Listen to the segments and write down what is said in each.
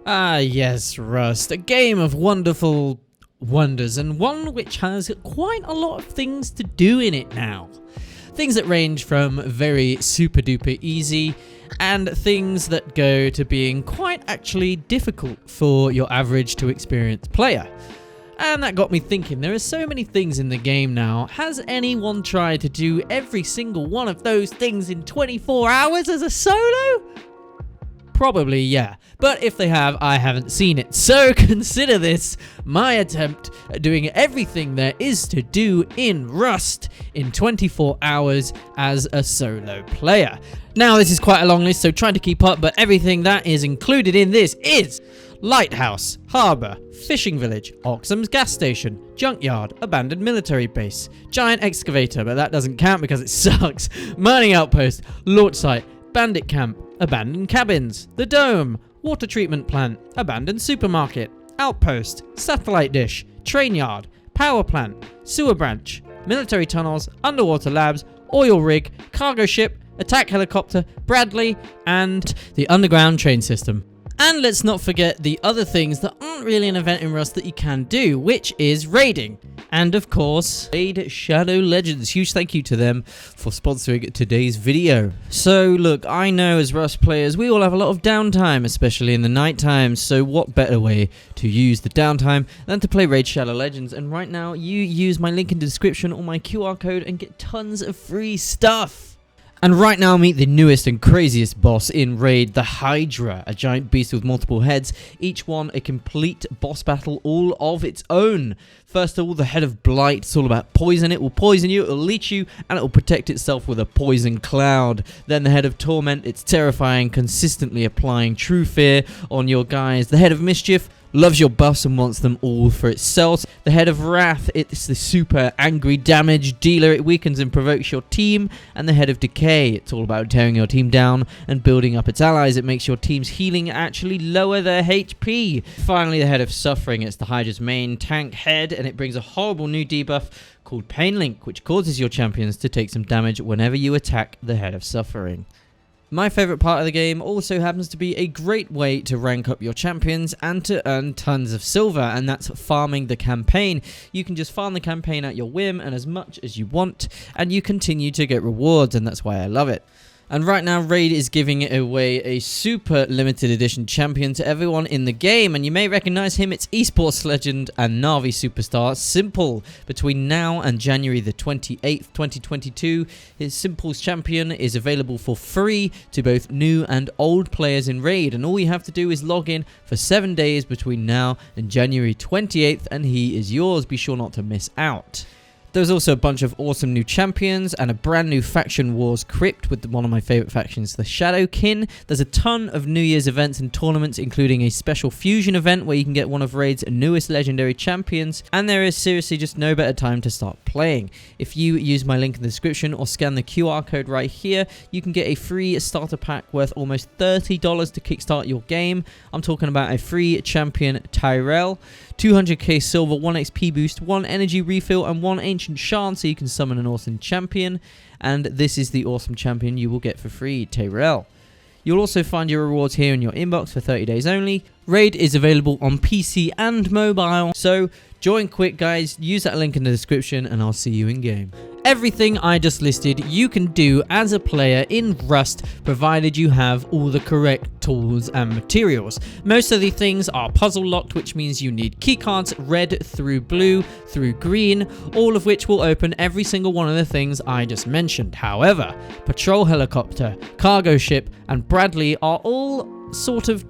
Ah yes, Rust, a game of wonderful wonders, and one which has quite a lot of things to do in it now. Things that range from very super duper easy and things that go to being quite actually difficult for your average to experienced player. And that got me thinking, there are so many things in the game now. Has anyone tried to do every single one of those things in 24 hours as a solo? Probably, yeah. But if they have, I haven't seen it. So consider this my attempt at doing everything there is to do in Rust in 24 hours as a solo player. Now, this is quite a long list, so trying to keep up, but everything that is included in this is Lighthouse, Harbour, Fishing Village, Oxham's Gas Station, Junkyard, Abandoned Military Base, Giant Excavator, but that doesn't count because it sucks, Mining Outpost, Launch Site, Bandit Camp, Abandoned Cabins, The Dome, Water Treatment Plant, Abandoned Supermarket, Outpost, Satellite Dish, Train Yard, Power Plant, Sewer Branch, Military Tunnels, Underwater Labs, Oil Rig, Cargo Ship, Attack Helicopter, Bradley, and the Underground Train System. And let's not forget the other things that aren't really an event in Rust that you can do, which is raiding. And of course, Raid Shadow Legends. Huge thank you to them for sponsoring today's video. So look, I know as Rust players, we all have a lot of downtime, especially in the night time. So what better way to use the downtime than to play Raid Shadow Legends? And right now, you use my link in the description or my QR code and get tons of free stuff. And right now, meet the newest and craziest boss in Raid, the Hydra, a giant beast with multiple heads, each one a complete boss battle all of its own. First of all, the head of Blight, it's all about poison. It will poison you, it will leech you, and it will protect itself with a poison cloud. Then the head of Torment, it's terrifying, consistently applying true fear on your guys. The head of Mischief, loves your buffs and wants them all for itself. The head of Wrath, it's the super angry damage dealer. It weakens and provokes your team. And the head of Decay, it's all about tearing your team down and building up its allies. It makes your team's healing actually lower their HP. Finally, the head of Suffering, it's the Hydra's main tank head, and it brings a horrible new debuff called Pain Link, which causes your champions to take some damage whenever you attack the head of Suffering. My favourite part of the game also happens to be a great way to rank up your champions and to earn tons of silver, and that's farming the campaign. You can just farm the campaign at your whim and as much as you want, and you continue to get rewards, and that's why I love it. And right now, Raid is giving away a super limited edition champion to everyone in the game. And you may recognize him. It's esports legend and Na'Vi superstar Simple. Between now and January the 28th, 2022, his Simple's champion is available for free to both new and old players in Raid. And all you have to do is log in for 7 days between now and January 28th, and he is yours. Be sure not to miss out. There's also a bunch of awesome new champions and a brand new Faction Wars Crypt with one of my favourite factions, the Shadowkin. There's a ton of New Year's events and tournaments, including a special fusion event where you can get one of Raid's newest legendary champions, and there is seriously just no better time to start playing. If you use my link in the description or scan the QR code right here, you can get a free starter pack worth almost $30 to kickstart your game. I'm talking about a free champion Tyrell, 200k silver, 1 XP boost, 1 energy refill, and 1 ancient shard so you can summon an awesome champion. And this is the awesome champion you will get for free, Tyrell. You'll also find your rewards here in your inbox for 30 days only. Raid is available on PC and mobile, so join quick guys, use that link in the description and I'll see you in game. Everything I just listed you can do as a player in Rust, provided you have all the correct tools and materials. Most of the things are puzzle locked, which means you need keycards red through blue through green, all of which will open every single one of the things I just mentioned. However, patrol helicopter, cargo ship, and Bradley are all sort of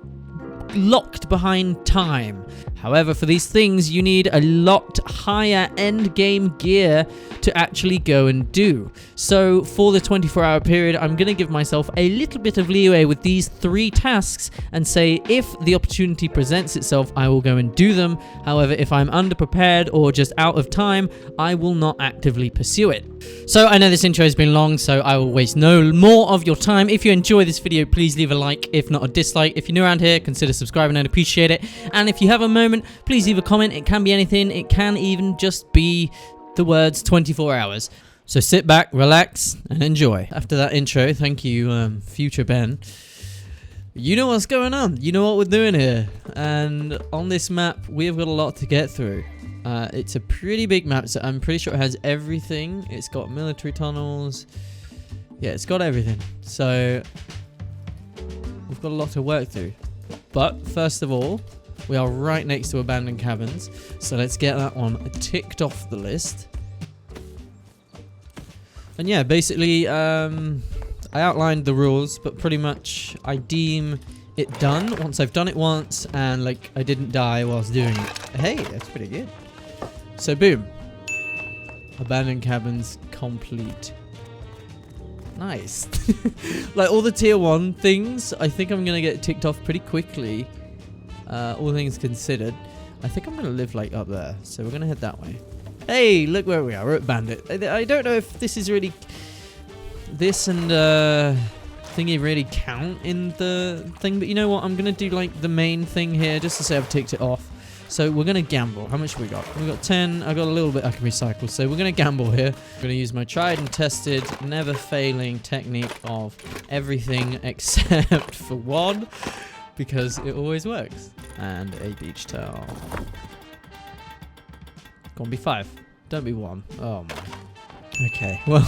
locked behind time. However, for these things, you need a lot higher end game gear to actually go and do. So for the 24-hour period, I'm going to give myself a little bit of leeway with these 3 tasks and say if the opportunity presents itself, I will go and do them. However, if I'm underprepared or just out of time, I will not actively pursue it. So I know this intro has been long, so I will waste no more of your time. If you enjoy this video, please leave a like, if not a dislike. If you're new around here, consider subscribing, I'd appreciate it. And if you have a moment, please leave a comment. It can be anything. It can even just be the words 24 hours. So sit back, relax, and enjoy. After that intro, thank you, future Ben. You know what's going on. You know what we're doing here. and on this map we have got a lot to get through. It's a pretty big map, so I'm pretty sure it has everything. It's got military tunnels. Yeah, it's got everything. So we've got a lot to work through. But first of all, we are right next to abandoned cabins, so let's get that one ticked off the list. And yeah, basically, I outlined the rules, but pretty much I deem it done once I've done it once, and like I didn't die whilst doing it. Hey, that's pretty good. So boom, abandoned cabins complete. Nice. Like all the tier 1 things, I think I'm gonna get ticked off pretty quickly. All things considered, I think I'm gonna live like up there, so we're gonna head that way. Hey, look where we are. We're at Bandit. I don't know if this is really, this and thingy really count in the thing, but you know what? I'm gonna do like the main thing here just to say I've ticked it off. So we're gonna gamble. How much have we got? We got 10. I got a little bit I can recycle. So we're gonna gamble here. I'm gonna use my tried and tested, never failing technique of everything except for one, because it always works. And a beach towel. Go on, be 5. Don't be 1. Oh my. Okay. Well,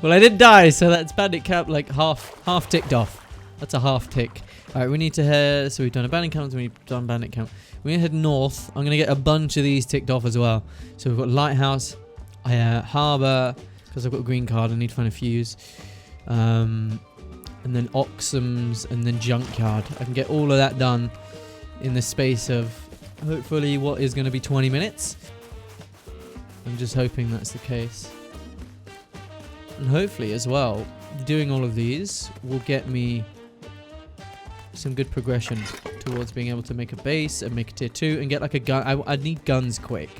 well, I didn't die, so that's bandit cap like half ticked off. That's a half tick. All right, we need to head. So we've done abandoned camps. We've done bandit camp. We're gonna head north. I'm gonna get a bunch of these ticked off as well. So we've got lighthouse, harbour, because I've got a green card. I need to find a fuse, and then Oxums, and then junkyard. I can get all of that done in the space of hopefully what is going to be 20 minutes. I'm just hoping that's the case. And hopefully as well, doing all of these will get me some good progression towards being able to make a base and make a tier 2 and get like a gun. I need guns quick,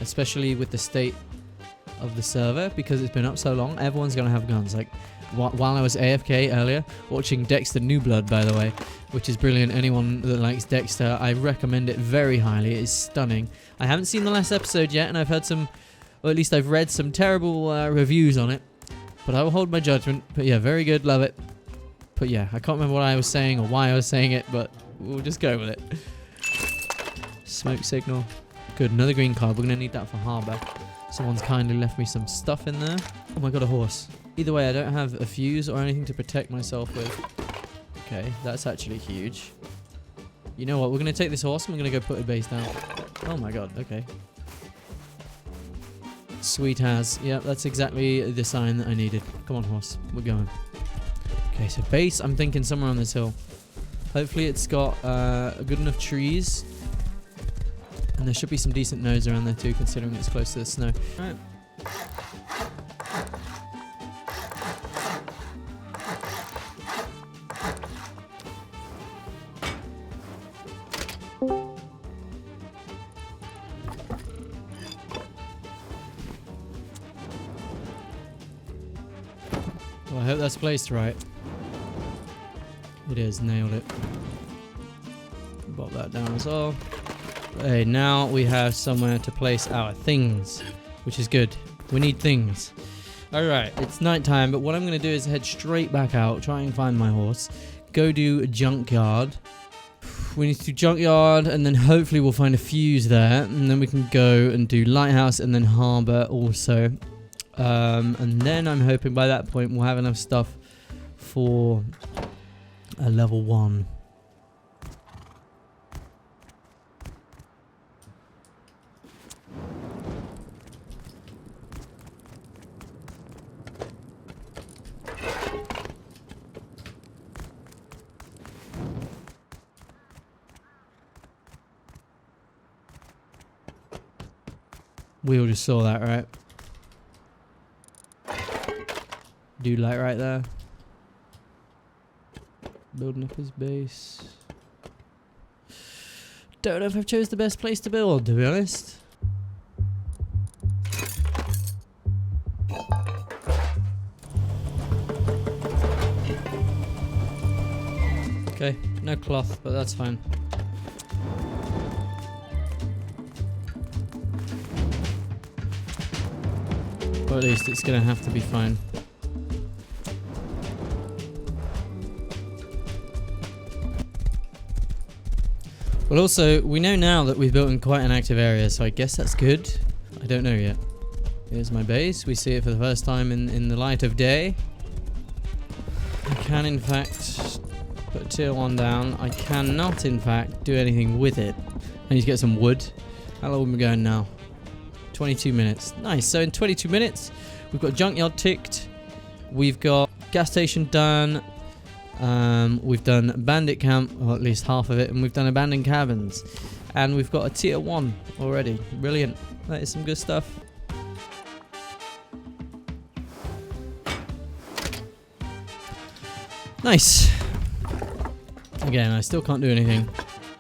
especially with the state of the server, because it's been up so long. Everyone's going to have guns. Like while I was AFK earlier, watching Dexter New Blood, by the way, which is brilliant. Anyone that likes Dexter, I recommend it very highly. It is stunning. I haven't seen the last episode yet, and I've heard some, or at least I've read some terrible reviews on it, but I will hold my judgment. But yeah, very good, love it. But yeah, I can't remember what I was saying or why I was saying it, but we'll just go with it. Smoke signal. Good, another green card. We're going to need that for harbour. Someone's kindly left me some stuff in there. Oh my god, a horse. Either way, I don't have a fuse or anything to protect myself with. Okay, that's actually huge. You know what? We're going to take this horse and we're going to go put a base down. Oh my god, okay. Sweet as. Yeah, that's exactly the sign that I needed. Come on, horse. We're going. Okay, so base, I'm thinking somewhere on this hill. Hopefully it's got good enough trees. And there should be some decent nodes around there too, considering it's close to the snow. Alright. Well, I hope that's placed right. It is, nailed it. Pop that down as well. Okay, now we have somewhere to place our things, which is good. We need things. Alright, it's nighttime, but what I'm going to do is head straight back out, try and find my horse, go do a junkyard. We need to do junkyard, and then hopefully we'll find a fuse there, and then we can go and do lighthouse and then harbour also. And then I'm hoping by that point we'll have enough stuff for a level 1. We all just saw that, right? Dude light right there. Building up his base. Don't know if I've chose the best place to build, to be honest. Okay, no cloth, but that's fine. Or at least it's gonna have to be fine. Well, also, we know now that we've built in quite an active area, so I guess that's good. I don't know yet. Here's my base. We see it for the first time in the light of day. I can, in fact, put tier 1 down. I cannot, in fact, do anything with it. I need to get some wood. How long are we going now? 22 minutes. Nice. So in 22 minutes, we've got junkyard ticked. We've got gas station done. We've done bandit camp, or at least half of it, and we've done abandoned cabins. And we've got a tier 1 already. Brilliant. That is some good stuff. Nice. Again, I still can't do anything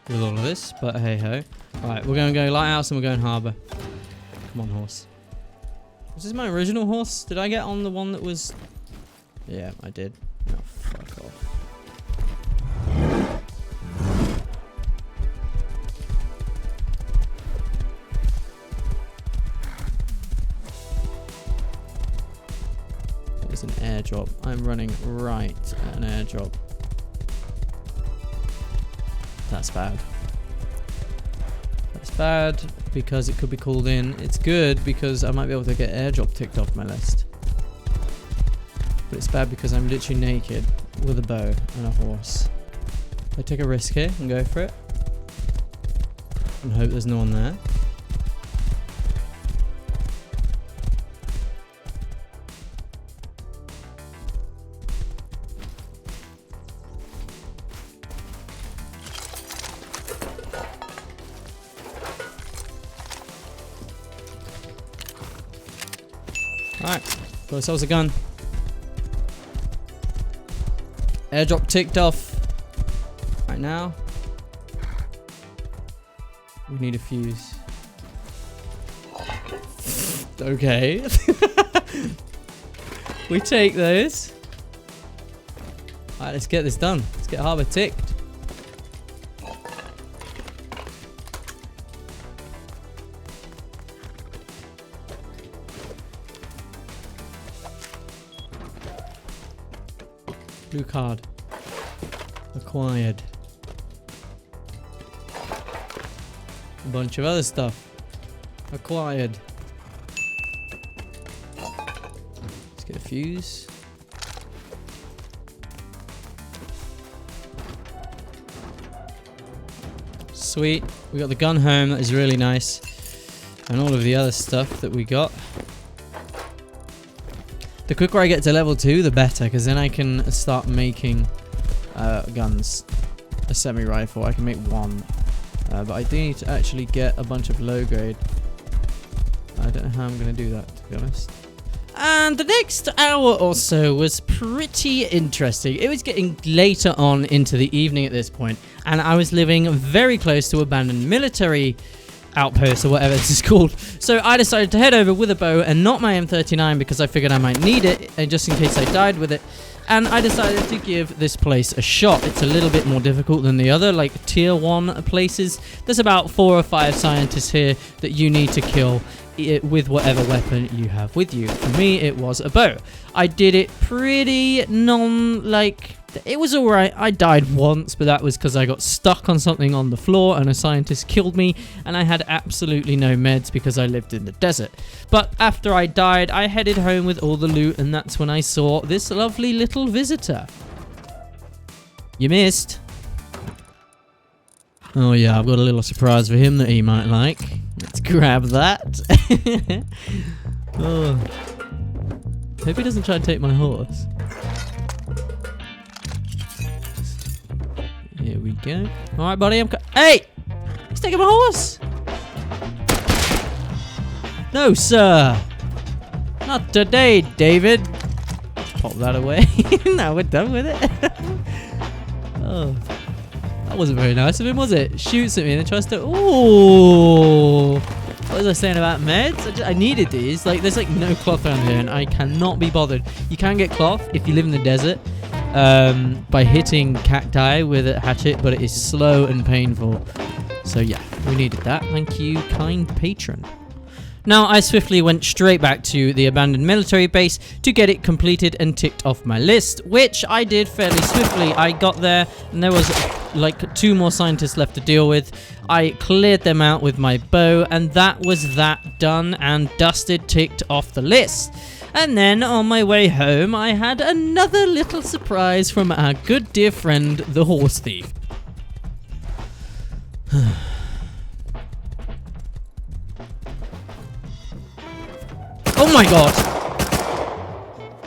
with all of this, but hey ho. Alright, we're going to go lighthouse and we're going harbour. Come on, horse. Was this my original horse? Did I get on the one that was... Yeah, I did. Oh, fuck off. There's an airdrop. I'm running right at an airdrop. That's bad. That's bad because it could be called in. It's good because I might be able to get airdrop ticked off my list. But it's bad because I'm literally naked with a bow and a horse. I take a risk here and go for it. And hope there's no one there. Alright, got ourselves a gun. Airdrop ticked off. Right now, we need a fuse. Okay. We take those. Alright, let's get this done. Let's get harbour ticked. Blue card. Acquired. A bunch of other stuff. Acquired. Let's get a fuse. Sweet. We got the gun home. That is really nice. And all of the other stuff that we got. The quicker I get to level 2, the better, because then I can start making guns. A semi-rifle, I can make one. But I do need to actually get a bunch of low grade. I don't know how I'm going to do that, to be honest. And the next hour or so was pretty interesting. It was getting later on into the evening at this point, and I was living very close to abandoned military outpost or whatever this is called. So I decided to head over with a bow and not my M39 because I figured I might need it and just in case I died with it. And I decided to give this place a shot. It's a little bit more difficult than the other, like tier 1 places. There's about 4 or 5 scientists here that you need to kill with whatever weapon you have with you. For me, it was a bow. I did it pretty it was alright. I died once, but that was because I got stuck on something on the floor and a scientist killed me, and I had absolutely no meds because I lived in the desert. But after I died, I headed home with all the loot, and that's when I saw this lovely little visitor. You missed. Oh yeah, I've got a little surprise for him that he might like. Let's grab that. Oh. Hope he doesn't try and take my horse. Here we go. Alright, buddy, hey! He's taking my horse! No, sir! Not today, David! Pop that away. Now we're done with it. Oh. That wasn't very nice of him, was it? Shoots at me and then tries to... Ooh! What was I saying about meds? I needed these. Like, there's like no cloth around here and I cannot be bothered. You can get cloth if you live in the desert. By hitting cacti with a hatchet, but it is slow and painful. So yeah, we needed that. Thank you, kind patron. Now, I swiftly went straight back to the abandoned military base to get it completed and ticked off my list, which I did fairly swiftly. I got there and there was like 2 more scientists left to deal with. I cleared them out with my bow, and that was that done and dusted, ticked off the list. And then on my way home, I had another little surprise from our good dear friend, the horse thief. Oh my god!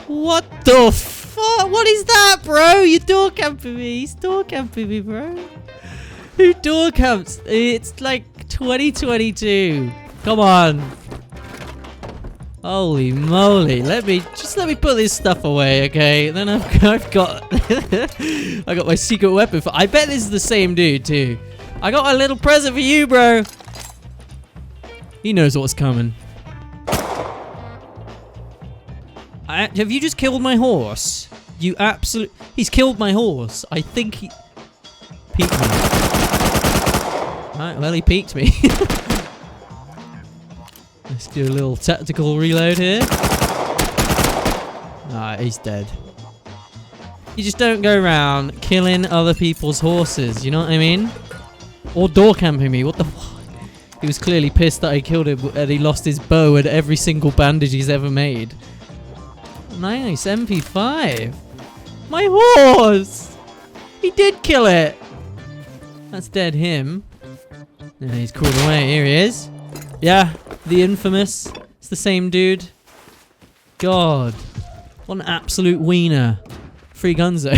What the fuck? What is that, bro? You door camping me. He's door camping me, bro. Who door camps? It's like 2022. Come on. Holy moly. Let me put this stuff away, okay? Then I've got I got my secret weapon. I bet this is the same dude too. I got a little present for you, bro. He knows what's coming. Have you just killed my horse? You absolute... He's killed my horse. I think he... Peeked me. Alright, well, he peeked me. Let's do a little tactical reload here. Alright, he's dead. You just don't go around killing other people's horses, you know what I mean? Or door camping me, what the fuck? He was clearly pissed that I killed him and he lost his bow and every single bandage he's ever made. Nice, MP5. My horse! He did kill it! That's dead him. And he's crawled away. Here he is. Yeah, the infamous. It's the same dude. God. What an absolute wiener. Free gunzo.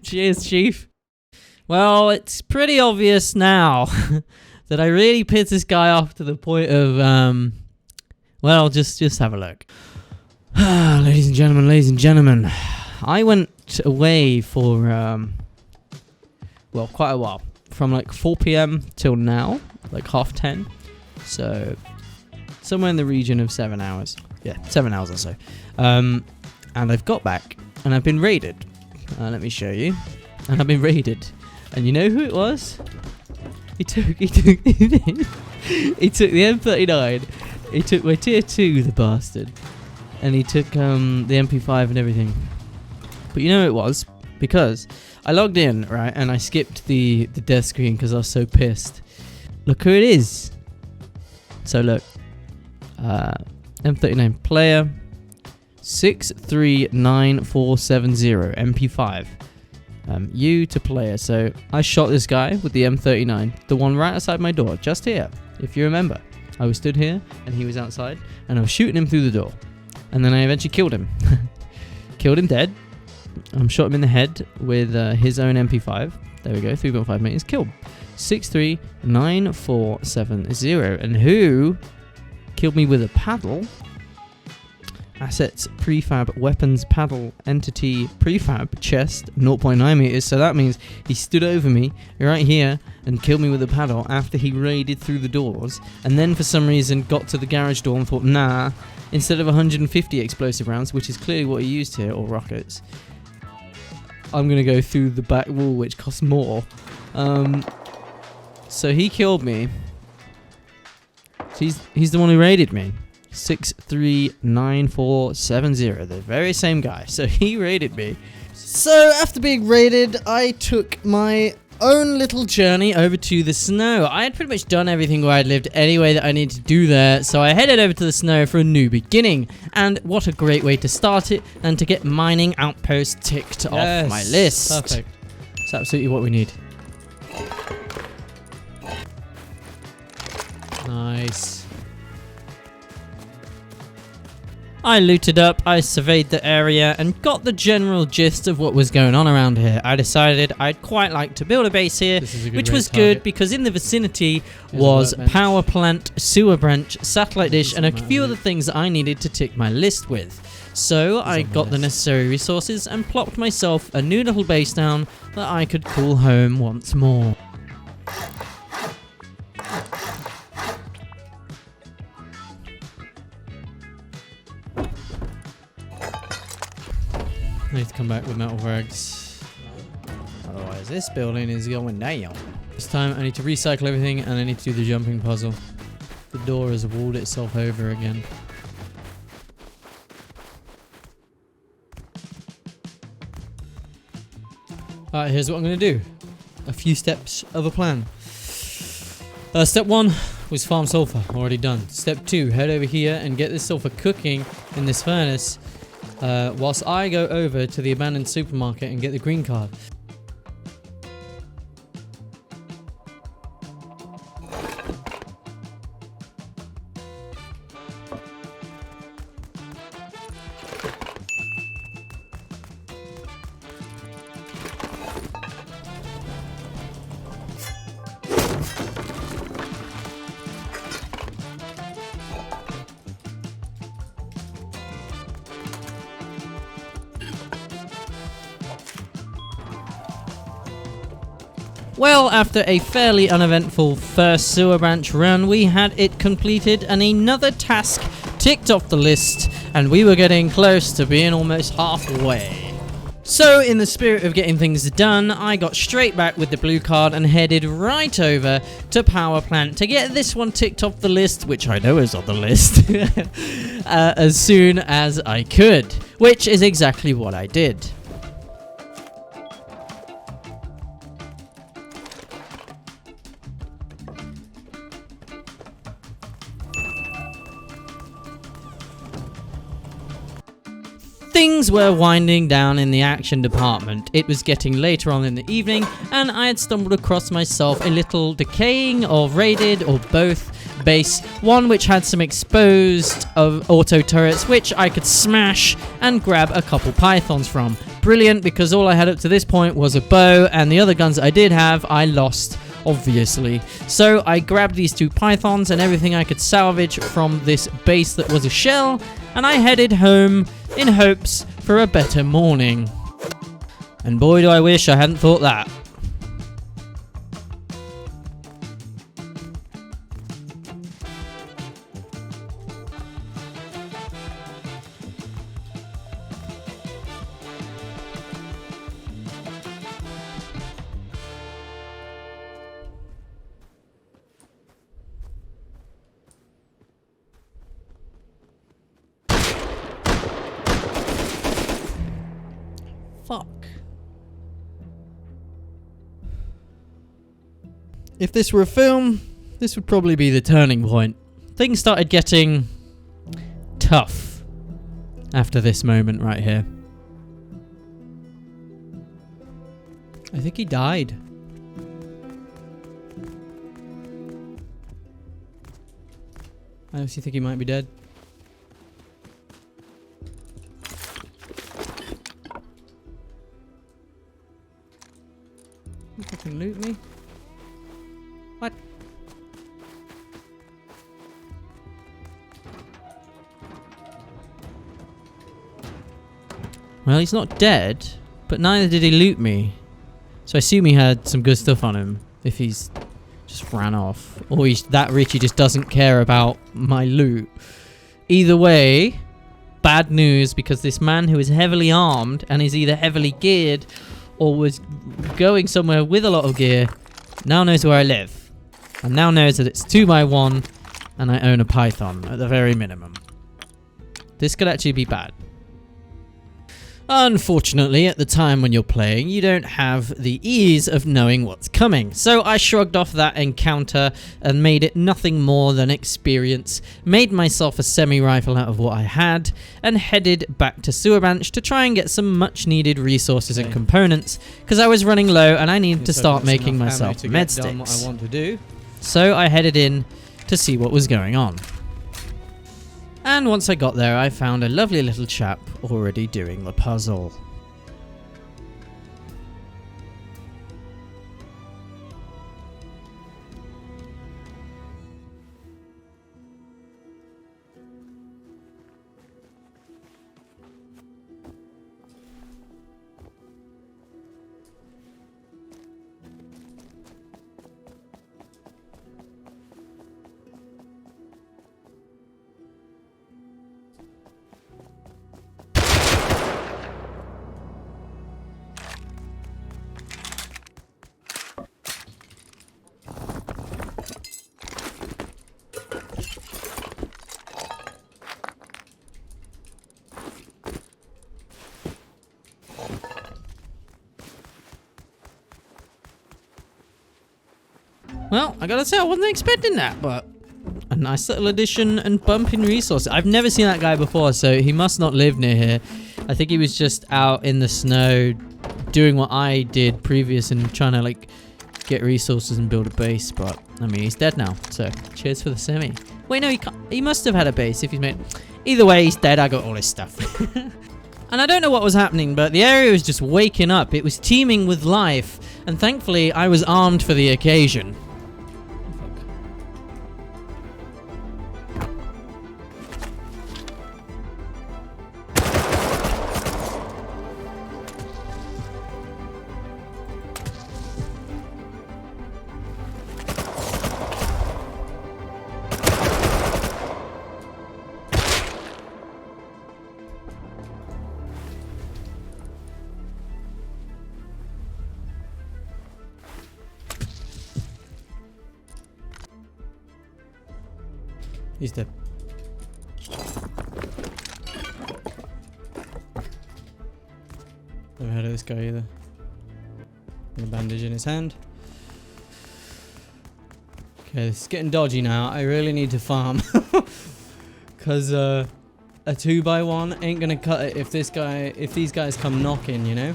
Cheers, Chief. Well, it's pretty obvious now that I really pissed this guy off to the point of, well, just have a look. Ladies and gentlemen, I went away for, well, quite a while. From like 4 PM till now, like 10:30. So, somewhere in the region of 7 hours. Yeah, 7 hours or so. And I've got back, and I've been raided. Let me show you. And I've been raided. And you know who it was? He took he took the M39. He took my tier 2, the bastard. And he took the MP5 and everything. But you know who it was? Because I logged in, right, and I skipped the death screen because I was so pissed. Look who it is. So look. M39 player 639470 MP5. You to player. So I shot this guy with the M39, the one right outside my door, just here. If you remember, I was stood here and he was outside, and I was shooting him through the door, and then I eventually killed him. Killed him dead. Shot him in the head with his own MP5. There we go, 3.5 meters. Killed. 639470. And who killed me with a paddle? Assets, prefab, weapons, paddle, entity, prefab, chest, 0.9 meters. So that means he stood over me right here and killed me with a paddle after he raided through the doors. And then for some reason got to the garage door and thought, nah, instead of 150 explosive rounds, which is clearly what he used here, or rockets, I'm going to go through the back wall, which costs more. So he killed me. So he's the one who raided me. 639470, the very same guy. So he raided me. So after being raided, I took my own little journey over to the snow. I had pretty much done everything where I'd lived anyway that I needed to do there, so I headed over to the snow for a new beginning. And what a great way to start it and to get mining outposts ticked off my list. Perfect. It's absolutely what we need. Nice. I looted up, I surveyed the area, and got the general gist of what was going on around here. I decided I'd quite like to build a base here, which was good because in the vicinity was power plant, sewer branch, satellite dish, and a few other things that I needed to tick my list with. So I got the necessary resources and plopped myself a new little base down that I could call home once more. I need to come back with metal rags. Otherwise, this building is going down. This time, I need to recycle everything and I need to do the jumping puzzle. The door has walled itself over again. Alright, here's what I'm going to do. a few steps of a plan. Step 1 was farm sulfur, already done. Step 2, head over here and get this sulfur cooking in this furnace, whilst I go over to the abandoned supermarket and get the green card. Well, after a fairly uneventful first sewer branch run, we had it completed and another task ticked off the list, and we were getting close to being almost halfway. So, in the spirit of getting things done, I got straight back with the blue card and headed right over to power plant to get this one ticked off the list, which I know is on the list, as soon as I could, which is exactly what I did. Things were winding down in the action department. It was getting later on in the evening, and I had stumbled across myself a little decaying or raided or both base, one which had some exposed auto turrets which I could smash and grab a couple pythons from. Brilliant, because all I had up to this point was a bow, and the other guns that I did have I lost, obviously. So I grabbed these 2 pythons and everything I could salvage from this base that was a shell, and I headed home in hopes for a better morning. And boy, do I wish I hadn't thought that. Fuck. If this were a film, this would probably be the turning point. Things started getting tough after this moment right here. I think he died. I honestly think he might be dead. You fucking loot me? What? Well, he's not dead, but neither did he loot me. So I assume he had some good stuff on him, if he's just ran off. Or he's that rich he just doesn't care about my loot. Either way, bad news, because this man who is heavily armed and is either heavily geared or was going somewhere with a lot of gear now knows where I live. And now knows that it's 2x1 and I own a python at the very minimum. This could actually be bad. Unfortunately, at the time when you're playing, you don't have the ease of knowing what's coming. So I shrugged off that encounter and made it nothing more than experience, made myself a semi-rifle out of what I had, and headed back to Sewer Branch to try and get some much needed resources and components, because I was running low and I needed to start making myself med sticks. What I want to do. So I headed in to see what was going on. And once I got there, I found a lovely little chap already doing the puzzle. Well, I gotta say, I wasn't expecting that, but a nice little addition and bump in resources. I've never seen that guy before, so he must not live near here. I think he was just out in the snow doing what I did previous and trying to, like, get resources and build a base, but, I mean, he's dead now, so cheers for the semi. Wait, no, he can't. He must have had a base if he's made... Either way, he's dead. I got all his stuff. And I don't know what was happening, but the area was just waking up. It was teeming with life, and thankfully, I was armed for the occasion. He's dead. Never heard of this guy either. A bandage in his hand. Okay, this is getting dodgy now. I really need to farm. Because a 2x1 ain't gonna cut it if these guys come knocking, you know?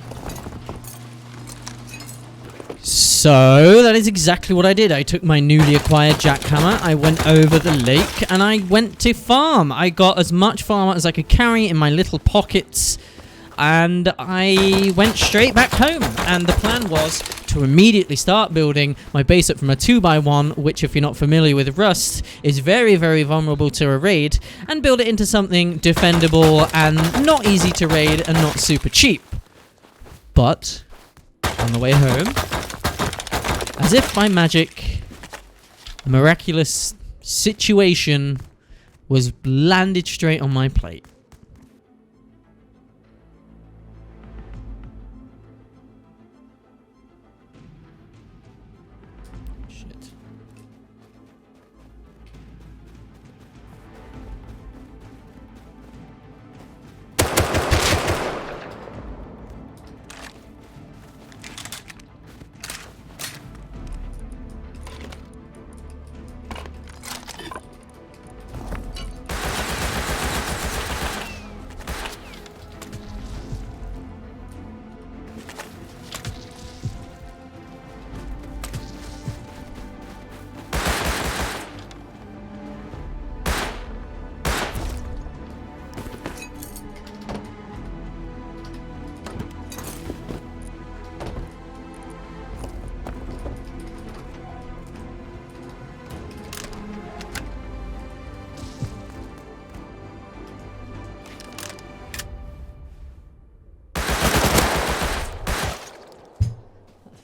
So, that is exactly what I did. I took my newly acquired jackhammer, I went over the lake, and I went to farm. I got as much farm as I could carry in my little pockets, and I went straight back home. And the plan was to immediately start building my base up from a 2x1, which, if you're not familiar with Rust, is very, very vulnerable to a raid, and build it into something defendable and not easy to raid and not super cheap. But, on the way home, as if by magic, a miraculous situation was landed straight on my plate. Shit.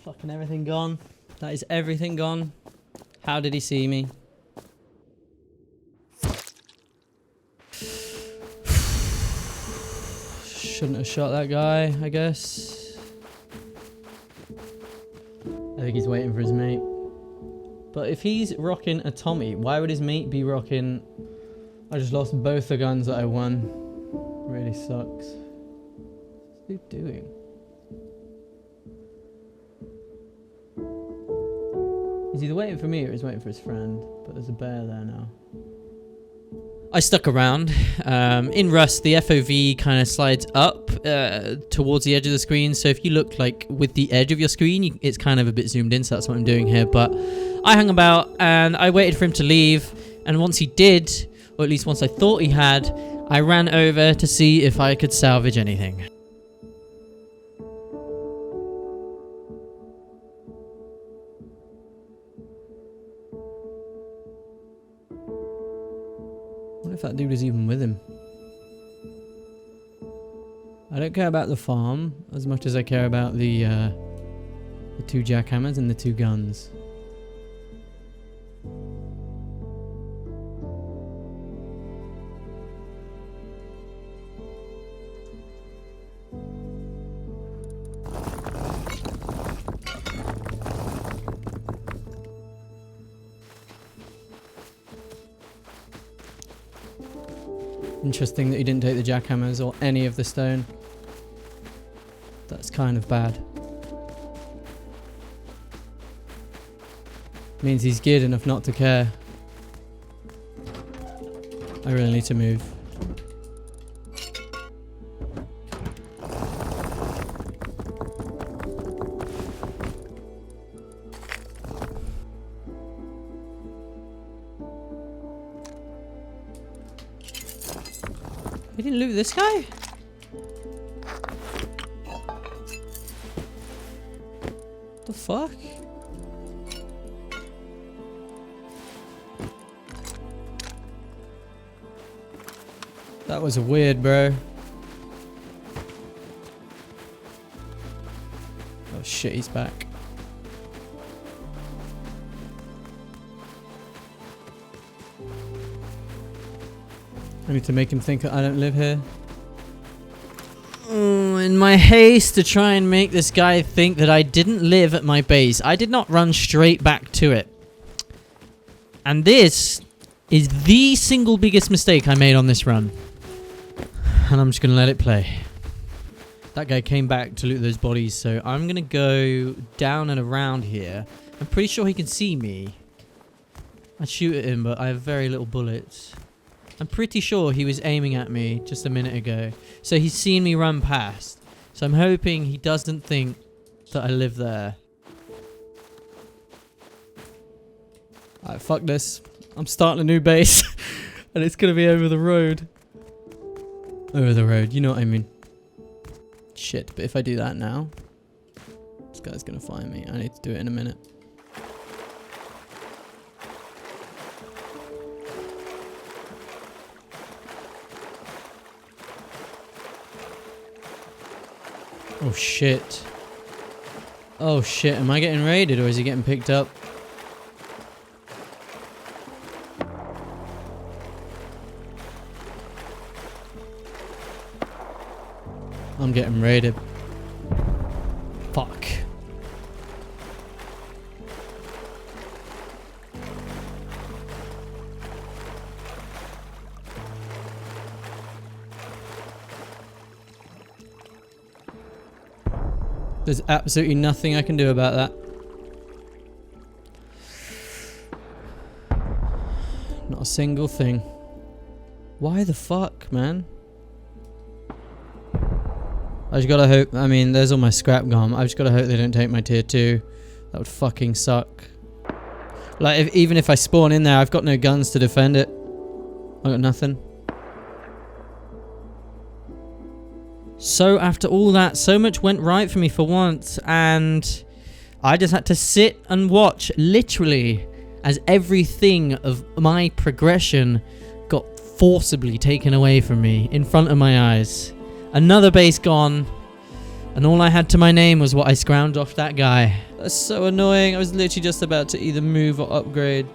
Fucking everything gone. That is everything gone. How did he see me? Shouldn't have shot that guy, I guess. I think he's waiting for his mate. But if he's rocking a Tommy, why would his mate be rocking... I just lost both the guns that I won. Really sucks. What's he doing? He's either waiting for me or he's waiting for his friend. But there's a bear there now. I stuck around. In Rust, the FOV kind of slides up towards the edge of the screen. So if you look like with the edge of your screen, it's kind of a bit zoomed in. So that's what I'm doing here. But I hung about and I waited for him to leave. And once he did, or at least once I thought he had, I ran over to see if I could salvage anything. What if that dude is even with him? I don't care about the farm as much as I care about the 2 jackhammers and the 2 guns. Interesting that he didn't take the jackhammers or any of the stone. That's kind of bad. Means he's geared enough not to care. I really need to move. He didn't loot this guy? The fuck? That was weird, bro. Oh shit, he's back. I need to make him think I don't live here. In my haste to try and make this guy think that I didn't live at my base, I did not run straight back to it. And this is the single biggest mistake I made on this run. And I'm just going to let it play. That guy came back to loot those bodies, so I'm going to go down and around here. I'm pretty sure he can see me. I'd shoot at him, but I have very little bullets. I'm pretty sure he was aiming at me just a minute ago. So he's seen me run past. So I'm hoping he doesn't think that I live there. Alright, fuck this. I'm starting a new base. And it's going to be over the road. Over the road, you know what I mean. Shit, but if I do that now, this guy's going to find me. I need to do it in a minute. Oh shit. Oh shit, am I getting raided or is he getting picked up? I'm getting raided. Fuck. There's absolutely nothing I can do about that. Not a single thing. Why the fuck, man? I just gotta hope, I mean, there's all my scrap gone. I just gotta hope they don't take my tier 2. That would fucking suck. Like, even if I spawn in there, I've got no guns to defend it. I got nothing. So after all that, so much went right for me for once, and I just had to sit and watch, literally, as everything of my progression got forcibly taken away from me in front of my eyes. Another base gone, and all I had to my name was what I scrounged off that guy. That's so annoying. I was literally just about to either move or upgrade.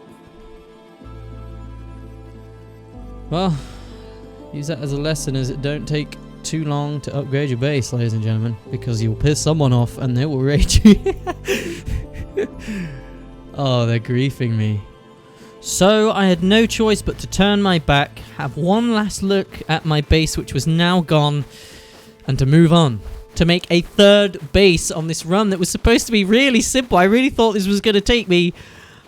Well, use that as a lesson, as it don't take too long to upgrade your base, ladies and gentlemen, because you'll piss someone off and they will raid you. Oh, they're griefing me. So I had no choice but to turn my back, have one last look at my base, which was now gone, and to move on. To make a third base on this run that was supposed to be really simple. I really thought this was going to take me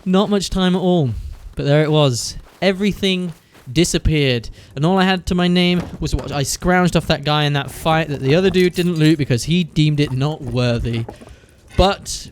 not much time at all. But there it was. Everything disappeared, and all I had to my name was what I scrounged off that guy in that fight that the other dude didn't loot because he deemed it not worthy. But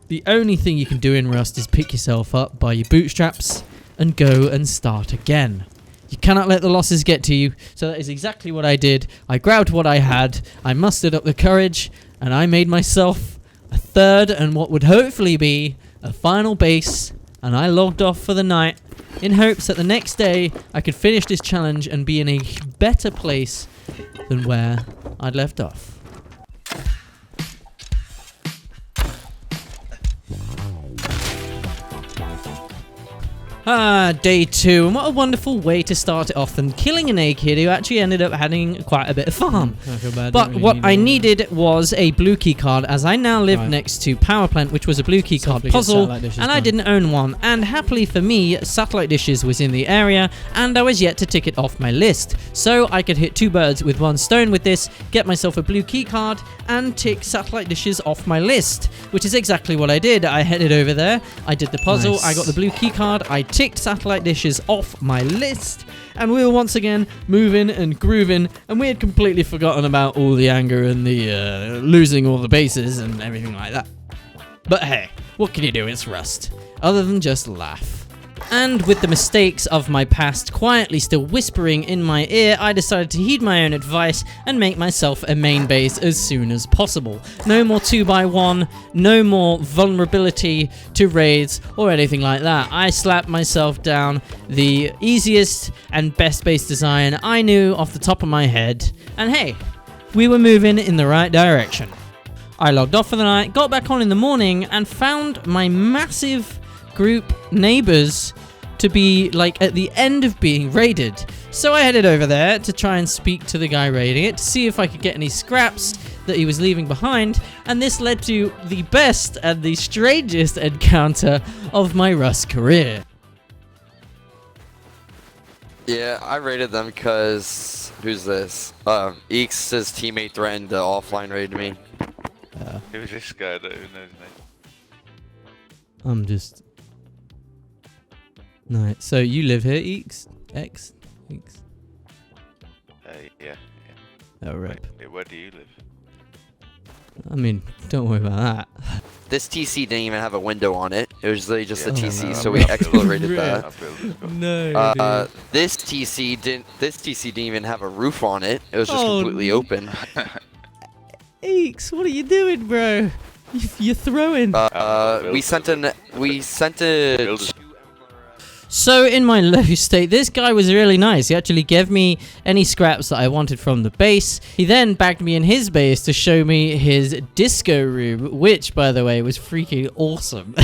the only thing you can do in Rust is pick yourself up by your bootstraps and go and start again. You cannot let the losses get to you, so that is exactly what I did. I grabbed what I had, I mustered up the courage, and I made myself a third and what would hopefully be a final base, and I logged off for the night in hopes that the next day I could finish this challenge and be in a better place than where I'd left off. Day 2, and what a wonderful way to start it off than killing a naked who actually ended up having quite a bit of fun. I feel bad. But what I needed was a blue key card, as I now live Right. next to Power Plant, which was a blue key card Hopefully get puzzle, satellite dishes and I done. didn't own one. And happily for me, Satellite Dishes was in the area, and I was yet to tick it off my list. So I could hit 2 birds with 1 stone with this, get myself a blue key card, and tick Satellite Dishes off my list, which is exactly what I did. I headed over there, I did the puzzle, Nice. I got the blue key card, I ticked Satellite Dishes off my list, and we were once again moving and grooving, and we had completely forgotten about all the anger and the losing all the bases and everything like that. But hey, what can you do? It's Rust. Other than just laugh. And with the mistakes of my past quietly still whispering in my ear, I decided to heed my own advice and make myself a main base as soon as possible. No more 2x1, no more vulnerability to raids or anything like that. I slapped myself down the easiest and best base design I knew off the top of my head, and hey, we were moving in the right direction. I logged off for the night, got back on in the morning, and found my massive group neighbors to be like at the end of being raided. So I headed over there to try and speak to the guy raiding it to see if I could get any scraps that he was leaving behind, and this led to the best and the strangest encounter of my Rust career. Yeah, I raided them because who's this? Eeks' teammate threatened to offline raid me. Who was this guy that who knows me? I'm just. Right, so you live here, Eeks? X? Eeks? Yeah. Oh, rip. Wait, where do you live? I mean, don't worry about that. This TC didn't even have a window on it. It was literally just a Yeah, TC, no, so I'm we not explorated building that. I'll build this one. No, This TC didn't even have a roof on it. It was just Oh, completely open. Eeks, what are you doing, bro? You're throwing. We sent a Build a So in my low state, this guy was really nice. He actually gave me any scraps that I wanted from the base. He then bagged me in his base to show me his disco room, which, by the way, was freaking awesome.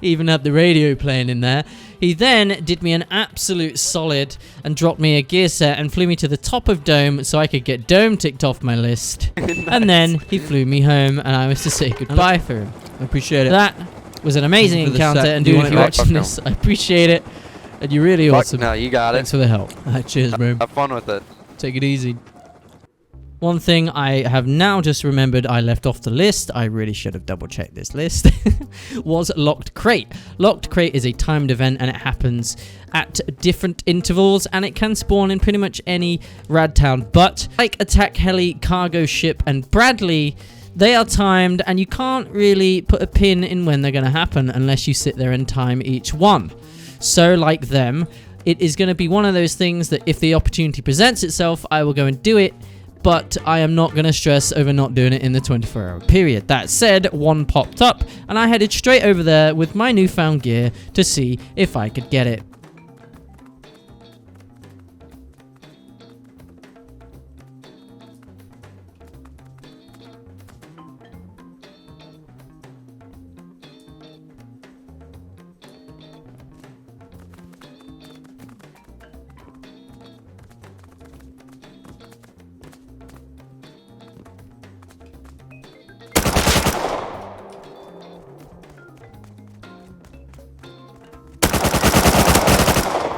Even had the radio playing in there. He then did me an absolute solid and dropped me a gear set and flew me to the top of Dome so I could get Dome ticked off my list. Nice. And then he flew me home and I was to say goodbye for him. I appreciate it. That was an amazing For the encounter, set. and Do you dude, want if it you're back? watching this, I appreciate it. And you're really Fuck, awesome. no, you got Thanks it. for the help. Cheers, bro. Have fun with it. Take it easy. One thing I have now just remembered I left off the list, I really should have double checked this list, was Locked Crate. Locked Crate is a timed event and it happens at different intervals and it can spawn in pretty much any rad town. But like Attack Heli, Cargo Ship and Bradley, they are timed and you can't really put a pin in when they're going to happen unless you sit there and time each one. So like them, it is going to be one of those things that if the opportunity presents itself, I will go and do it. But I am not going to stress over not doing it in the 24-hour period. That said, one popped up, and I headed straight over there with my newfound gear to see if I could get it.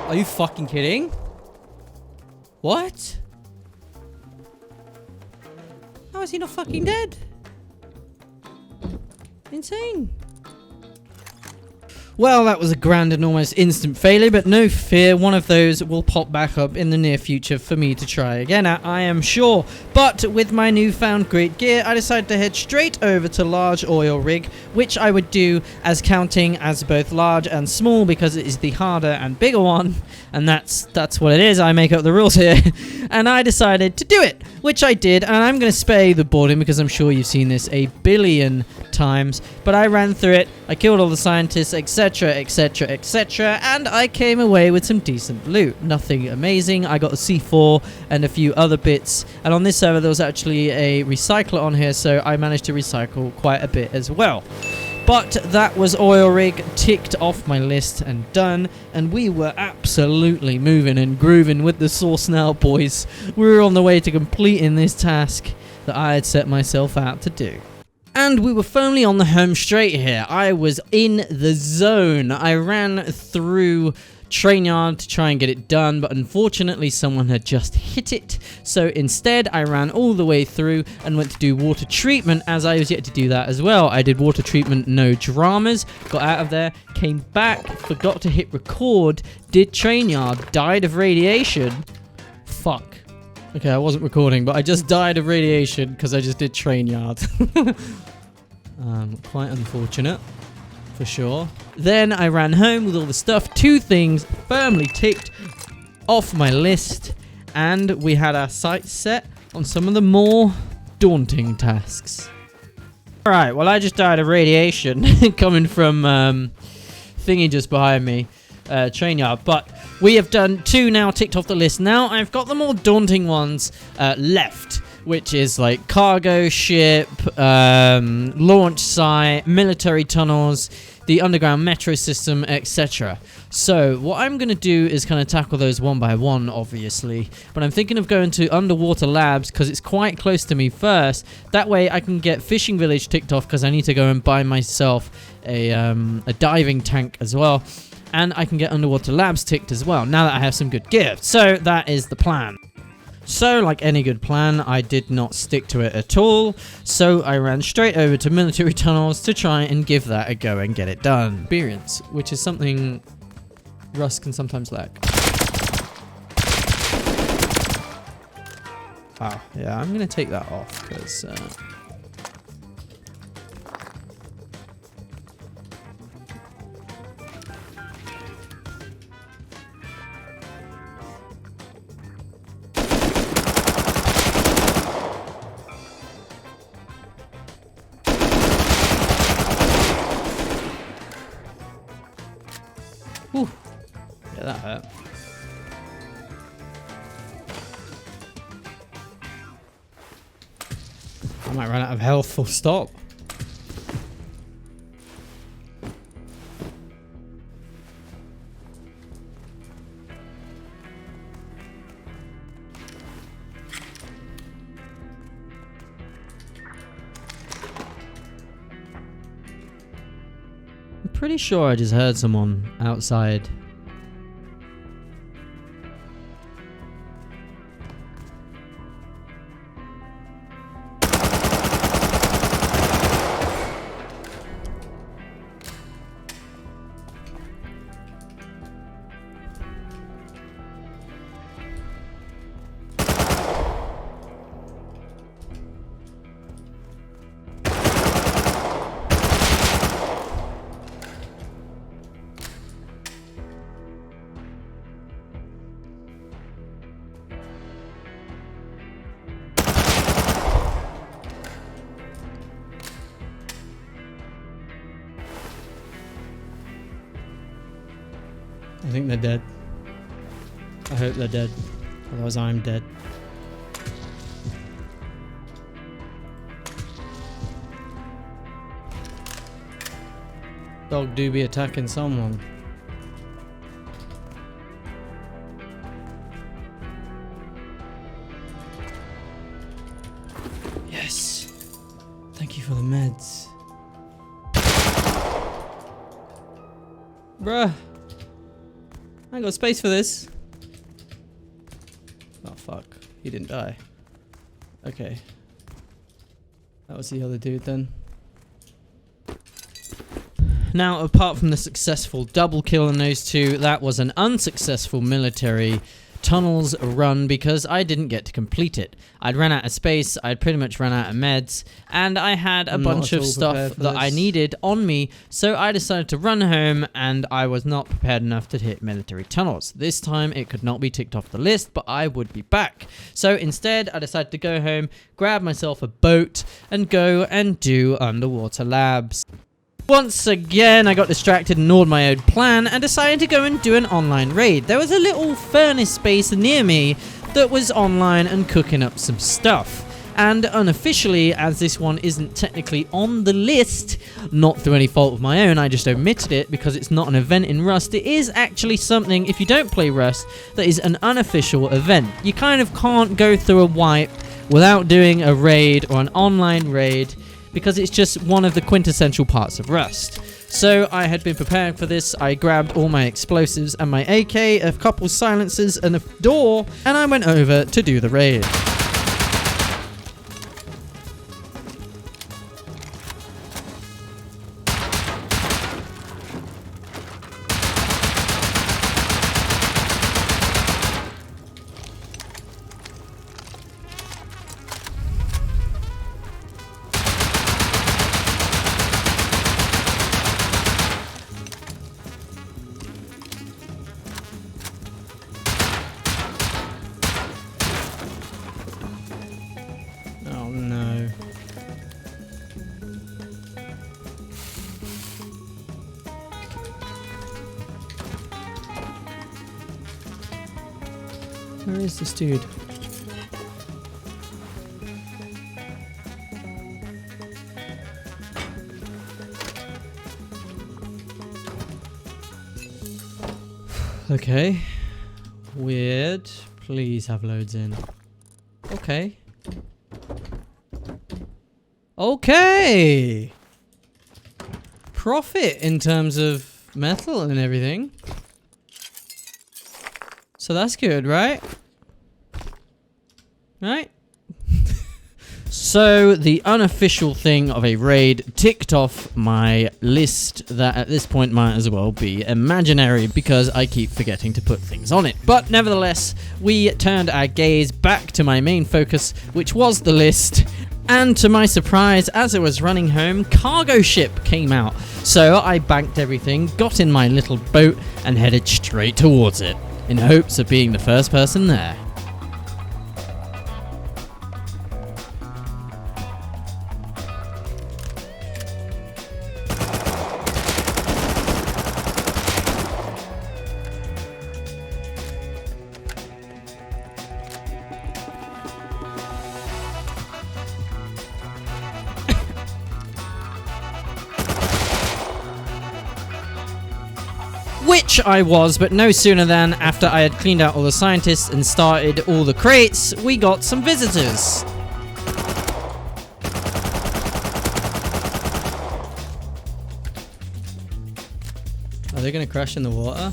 Are you fucking kidding? What? How is he not fucking dead? Insane. Well, that was a grand and almost instant failure, but no fear, one of those will pop back up in the near future for me to try again, I am sure. But with my newfound great gear, I decided to head straight over to Large Oil Rig, which I would do as counting as both large and small because it is the harder and bigger one, and that's what it is. I make up the rules here. And I decided to do it, which I did, and I'm going to spare you the boredom because I'm sure you've seen this a billion times, but I ran through it, I killed all the scientists, etc, etc, etc, and I came away with some decent loot. Nothing amazing. I got a C4 and a few other bits, and on this server there was actually a recycler on here, so I managed to recycle quite a bit as well. But that was oil rig ticked off my list and done, and we were absolutely moving and grooving with the sauce now, boys. We were on the way to completing this task that I had set myself out to do. And we were firmly on the home straight here. I was in the zone. I ran through train yard to try and get it done, but unfortunately someone had just hit it. So instead I ran all the way through and went to do water treatment, as I was yet to do that as well. I did water treatment, no dramas, got out of there, came back, forgot to hit record, did train yard, died of radiation. Fuck. Okay, I wasn't recording, but I just died of radiation because I just did train yard. Quite unfortunate, for sure. Then I ran home with all the stuff. 2 things firmly ticked off my list, and we had our sights set on some of the more daunting tasks. Alright, well I just died of radiation coming from thingy just behind me, train yard, but we have done 2 now ticked off the list. Now I've got the more daunting ones left, which is like cargo ship, launch site, military tunnels, the underground metro system, etc. So what I'm going to do is kind of tackle those one by one, obviously, but I'm thinking of going to underwater labs because it's quite close to me first. That way I can get fishing village ticked off because I need to go and buy myself a diving tank as well, and I can get underwater labs ticked as well now that I have some good gear. So that is the plan. So, like any good plan, I did not stick to it at all, so I ran straight over to military tunnels to try and give that a go and get it done. Experience, which is something Rust can sometimes lack. Wow, yeah, I'm going to take that off, because... Whew. Yeah, that hurt. I might run out of health, full stop. I'm pretty sure I just heard someone outside. I think they're dead. I hope they're dead. Otherwise I'm dead. Dog do be attacking someone. Yes. Thank you for the meds. Bruh. I ain't got space for this. Oh fuck. He didn't die. Okay. That was the other dude then. Now, apart from the successful double kill in those 2, that was an unsuccessful military tunnels run because I didn't get to complete it. I'd run out of space, I'd pretty much run out of meds, and I had a bunch of stuff that I needed on me, so I decided to run home, and I was not prepared enough to hit military tunnels. This time it could not be ticked off the list, but I would be back. So instead I decided to go home, grab myself a boat, and go and do underwater labs. Once again, I got distracted and ignored my own plan and decided to go and do an online raid. There was a little furnace space near me that was online and cooking up some stuff. And unofficially, as this one isn't technically on the list, not through any fault of my own, I just omitted it because it's not an event in Rust. It is actually something, if you don't play Rust, that is an unofficial event. You kind of can't go through a wipe without doing a raid or an online raid, because it's just one of the quintessential parts of Rust. So I had been preparing for this. I grabbed all my explosives and my AK, a couple silencers and a door, and I went over to do the raid. Oh no. Where is this dude? Okay. Weird. Please have loads in. Okay. Okay! Profit in terms of metal and everything. So that's good, right? Right? So the unofficial thing of a raid ticked off my list that at this point might as well be imaginary because I keep forgetting to put things on it. But nevertheless, we turned our gaze back to my main focus, which was the list. And to my surprise, as I was running home, cargo ship came out. So I banked everything, got in my little boat, and headed straight towards it, in hopes of being the first person there. Which I was, but no sooner than, after I had cleaned out all the scientists and started all the crates, we got some visitors. Are they gonna crash in the water?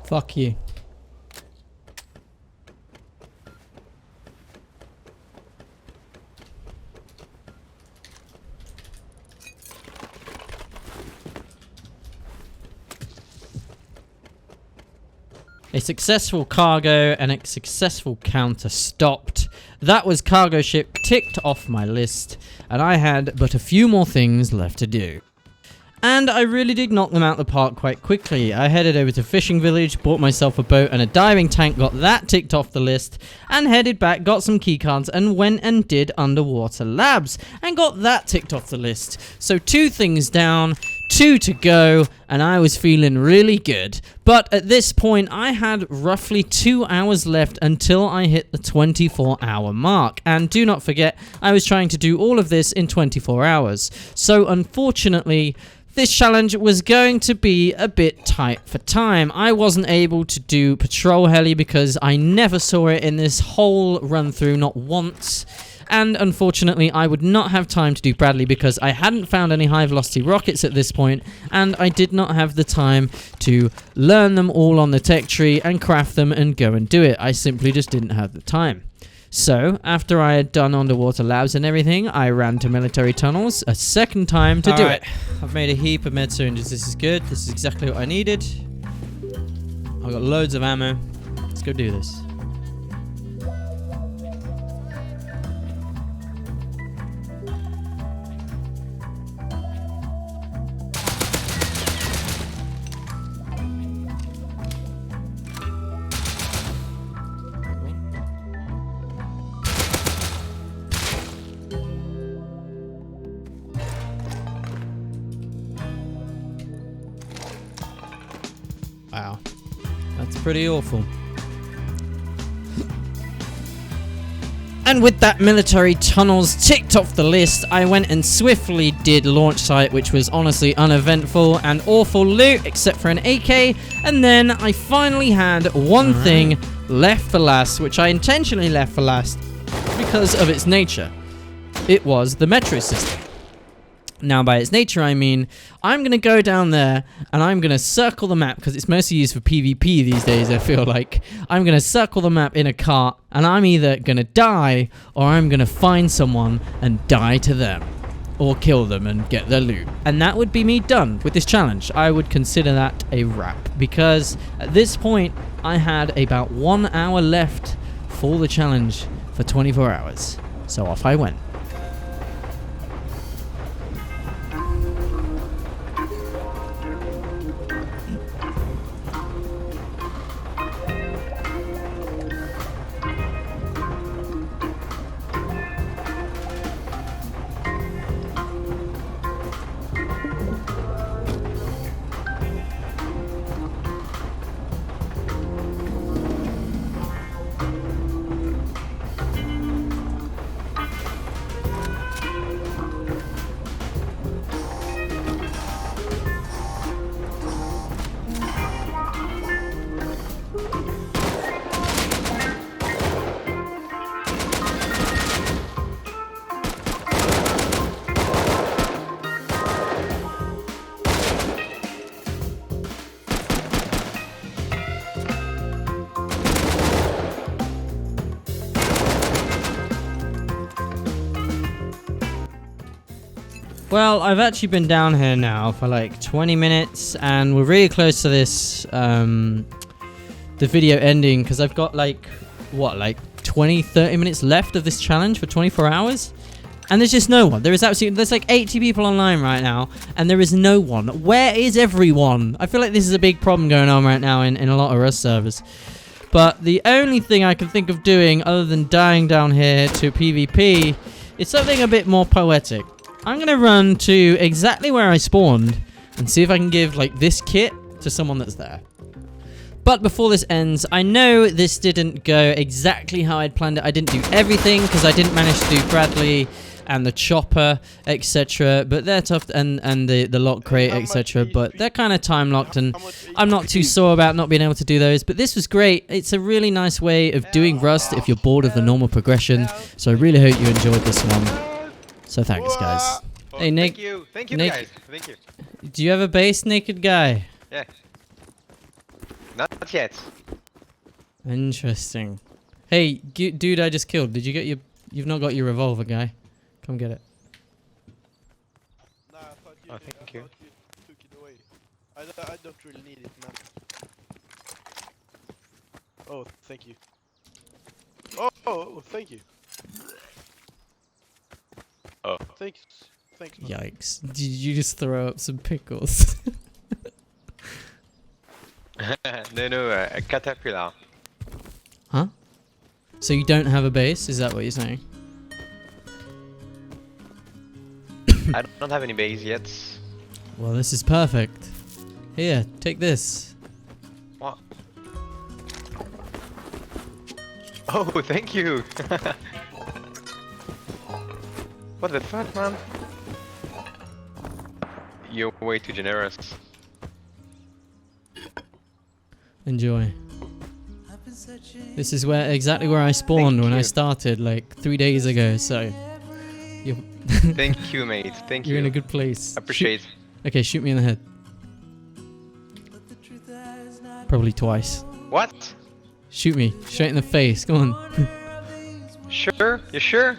Fuck you. A successful cargo and a successful counter stopped. That was cargo ship ticked off my list, and I had but a few more things left to do. And I really did knock them out the park quite quickly. I headed over to Fishing Village, bought myself a boat and a diving tank, got that ticked off the list, and headed back, got some keycards, and went and did underwater labs, and got that ticked off the list. So 2 things down, 2 to go, and I was feeling really good. But at this point, I had roughly 2 hours left until I hit the 24-hour mark. And do not forget, I was trying to do all of this in 24 hours. So unfortunately, this challenge was going to be a bit tight for time. I wasn't able to do patrol heli because I never saw it in this whole run through, not once. And unfortunately, I would not have time to do Bradley because I hadn't found any high velocity rockets at this point, and I did not have the time to learn them all on the tech tree and craft them and go and do it. I simply just didn't have the time. So, after I had done underwater labs and everything, I ran to military tunnels a second time to do it. I've made a heap of med syringes. This is good. This is exactly what I needed. I've got loads of ammo. Let's go do this. Wow. That's pretty awful. And with that military tunnels ticked off the list, I went and swiftly did launch site, which was honestly uneventful and awful loot, except for an AK. And then I finally had one thing left for last, which I intentionally left for last because of its nature. It was the metro system. Now, by its nature, I mean, I'm going to go down there and I'm going to circle the map because it's mostly used for PvP these days, I feel like. I'm going to circle the map in a cart and I'm either going to die or I'm going to find someone and die to them. Or kill them and get their loot. And that would be me done with this challenge. I would consider that a wrap because at this point, I had about 1 hour left for the challenge for 24 hours. So off I went. Well, I've actually been down here now for like 20 minutes and we're really close to this, the video ending because I've got like, what, like 20, 30 minutes left of this challenge for 24 hours? And there's just no one. There's like 80 people online right now and there is no one. Where is everyone? I feel like this is a big problem going on right now in a lot of Rust servers. But the only thing I can think of doing other than dying down here to PvP is something a bit more poetic. I'm going to run to exactly where I spawned and see if I can give like this kit to someone that's there. But before this ends, I know this didn't go exactly how I'd planned it. I didn't do everything because I didn't manage to do Bradley and the chopper, etc. But they're tough, and the lock crate, etc. But they're kind of time locked and I'm not too sore about not being able to do those. But this was great. It's a really nice way of doing Rust if you're bored of the normal progression. So I really hope you enjoyed this one. So thanks, guys. Oh, Hey, Nick. Thank you, Nick. guys. Thank you. Do you have a base, naked guy? Yeah. Not yet. Interesting. Hey, dude, I just killed. Did you get your? You've not got your revolver, guy. Come get it. Nah, I thought you Oh, did. thank you. I thought you took it away. I don't really need it, man. Oh, thank you. Oh, thank you. Oh. Thanks. Thanks, man. Yikes! Did you just throw up some pickles? No, a caterpillar. Huh? So you don't have a base? Is that what you're saying? I don't have any base yet. Well, this is perfect. Here, take this. What? Oh, thank you. What the fuck, man? You're way too generous. Enjoy. This is exactly where I spawned when I started like 3 days ago. So you're Thank you, mate. Thank you. you're in a good place. Appreciate. Okay, shoot me in the head. Probably twice. What? Shoot me straight in the face. Come on. Sure? You sure?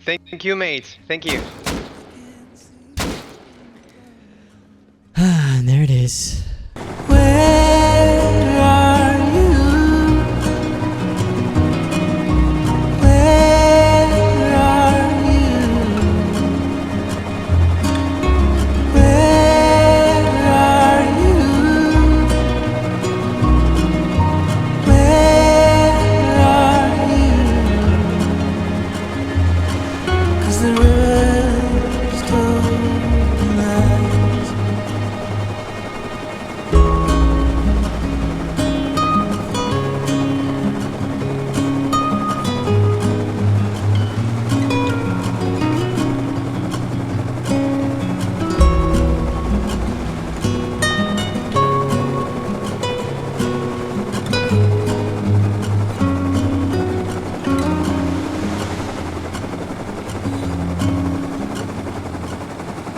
Thank you, mate. Thank you. And there it is.